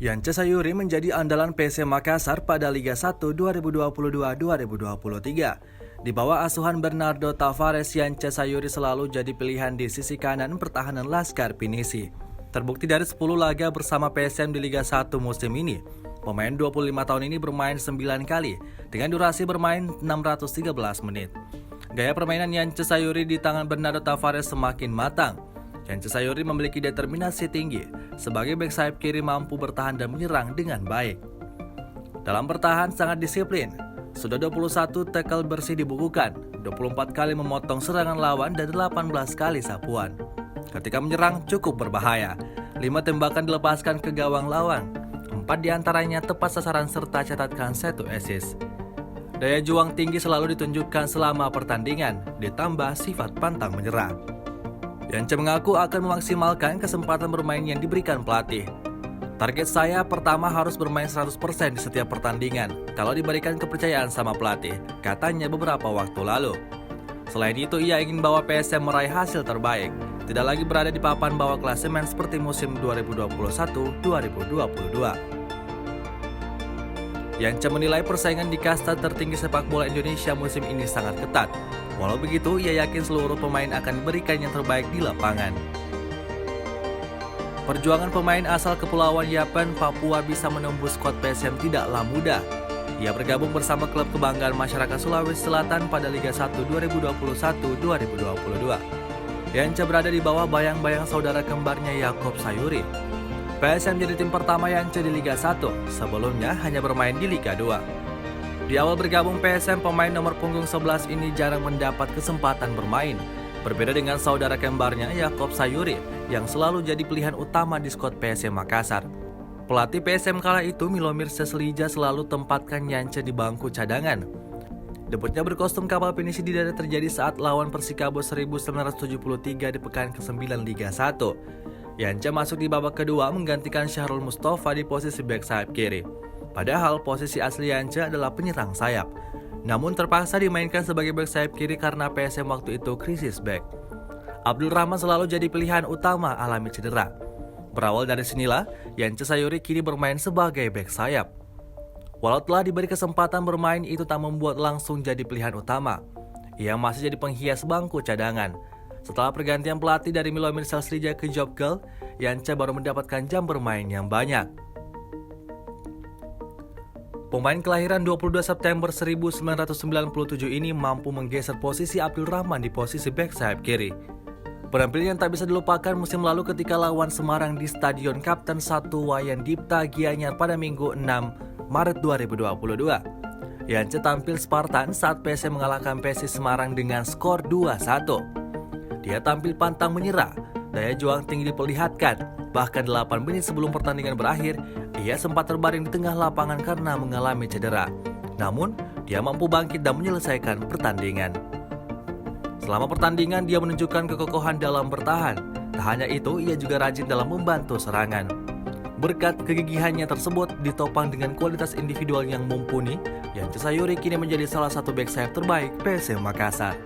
Yance Sayuri menjadi andalan PSM Makassar pada Liga 1 2022-2023. Di bawah asuhan Bernardo Tavares, Yance Sayuri selalu jadi pilihan di sisi kanan pertahanan Laskar Pinisi. Terbukti dari 10 laga bersama PSM di Liga 1 musim ini, pemain 25 tahun ini bermain 9 kali dengan durasi bermain 613 menit. Gaya permainan Yance Sayuri di tangan Bernardo Tavares semakin matang. Yance Sayuri memiliki determinasi tinggi, sebagai bek sayap kiri mampu bertahan dan menyerang dengan baik. Dalam bertahan sangat disiplin, sudah 21 tackle bersih dibukukan, 24 kali memotong serangan lawan dan 18 kali sapuan. Ketika menyerang cukup berbahaya, 5 tembakan dilepaskan ke gawang lawan, 4 diantaranya tepat sasaran serta catatkan 1 assist. Daya juang tinggi selalu ditunjukkan selama pertandingan, ditambah sifat pantang menyerah. Yance mengaku akan memaksimalkan kesempatan bermain yang diberikan pelatih. Target saya pertama harus bermain 100% di setiap pertandingan kalau diberikan kepercayaan sama pelatih, katanya beberapa waktu lalu. Selain itu, ia ingin bawa PSM meraih hasil terbaik, tidak lagi berada di papan bawah klasemen seperti musim 2021-2022. Yance menilai persaingan di kasta tertinggi sepak bola Indonesia musim ini sangat ketat. Walau begitu, ia yakin seluruh pemain akan diberikan yang terbaik di lapangan. Perjuangan pemain asal Kepulauan Yapen, Papua bisa menembus skuad PSM tidaklah mudah. Ia bergabung bersama klub kebanggaan masyarakat Sulawesi Selatan pada Liga 1 2021-2022. Yance berada di bawah bayang-bayang saudara kembarnya Yaakob Sayuri. PSM jadi tim pertama Yance di Liga 1, sebelumnya hanya bermain di Liga 2. Di awal bergabung PSM, pemain nomor punggung 11 ini jarang mendapat kesempatan bermain. Berbeda dengan saudara kembarnya Yaakob Sayuri yang selalu jadi pilihan utama di skuad PSM Makassar. Pelatih PSM kala itu, Milomir Seslija, selalu tempatkan Yance di bangku cadangan. Debutnya berkostum kapal pinisi tidak terjadi saat lawan Persikabo 1973 di pekan ke-9 Liga 1. Yance masuk di babak kedua menggantikan Syahrul Mustafa di posisi bek sayap kiri. Padahal posisi asli Yance adalah penyerang sayap. Namun terpaksa dimainkan sebagai bek sayap kiri karena PSM waktu itu krisis bek. Abdul Rahman selalu jadi pilihan utama alami cedera. Berawal dari sinilah, Yance Sayuri kini bermain sebagai bek sayap. Walau telah diberi kesempatan bermain, itu tak membuat langsung jadi pilihan utama. Ia masih jadi penghias bangku cadangan. Setelah pergantian pelatih dari Milomir Seslija ke Jobgel, Yance baru mendapatkan jam bermain yang banyak. Pemain kelahiran 22 September 1997 ini mampu menggeser posisi Abdul Rahman di posisi bek sayap kiri. Penampilan yang tak bisa dilupakan musim lalu ketika lawan Semarang di Stadion Kapten 1 Wayan Dipta Gianyar pada Minggu 6 Maret 2022. Yance tampil Spartan saat PSM mengalahkan PSIS Semarang dengan skor 2-1. Dia tampil pantang menyerah, daya juang tinggi diperlihatkan. Bahkan 8 menit sebelum pertandingan berakhir, ia sempat terbaring di tengah lapangan karena mengalami cedera. Namun, dia mampu bangkit dan menyelesaikan pertandingan. Selama pertandingan, dia menunjukkan kekokohan dalam bertahan. Tak hanya itu, ia juga rajin dalam membantu serangan. Berkat kegigihannya tersebut, ditopang dengan kualitas individual yang mumpuni, Yance Sayuri kini menjadi salah satu bek sayap terbaik PSM Makassar.